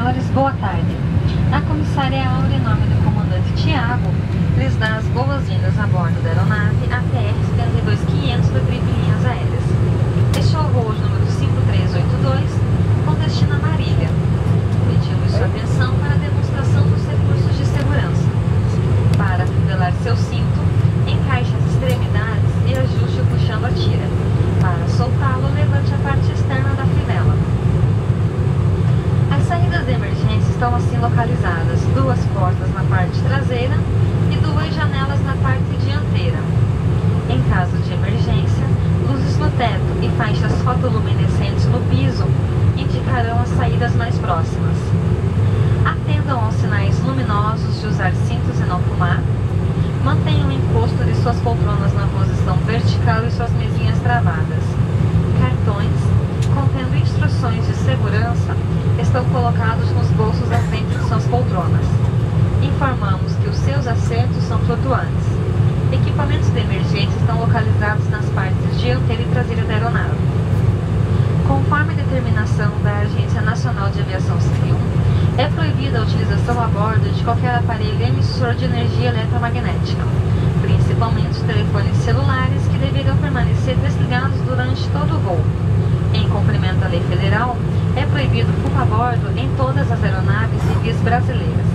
senhores, boa tarde. A comissária Áurea, em nome do comandante Tiago, lhes dá as boas-vindas a bordo da aeronave ATR-72-500 da Trip Linhas Aéreas. Este é o voo número 5382, com destino a Marília. Pedimos sua atenção para a demonstração dos recursos de segurança. Para fivelar seu cinto, encaixe as extremidades e ajuste o puxando a tira. Para soltá-lo, levante a parte externa da fivela. As saídas de emergência estão assim localizadas: duas portas na parte traseira e duas janelas na parte dianteira. Em caso de emergência, luzes no teto e faixas fotoluminescentes no piso indicarão as saídas mais próximas. Atendam aos sinais luminosos de usar cintos e não fumar. Mantenham o encosto de suas poltronas na posição vertical e suas mesinhas travadas. Cartões contendo instruções de segurança estão colocados nos bolsos à frente de suas poltronas. Informamos que os seus assentos são flutuantes. Equipamentos de emergência estão localizados nas partes dianteira e traseira da aeronave. Conforme a determinação da Agência Nacional de Aviação Civil, é proibida a utilização a bordo de qualquer aparelho emissor de energia eletromagnética, principalmente telefones celulares, que deverão permanecer desligados durante todo o voo. Em cumprimento à lei federal, é proibido fumo a bordo em todas as aeronaves civis brasileiras.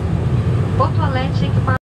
O toalete é equipado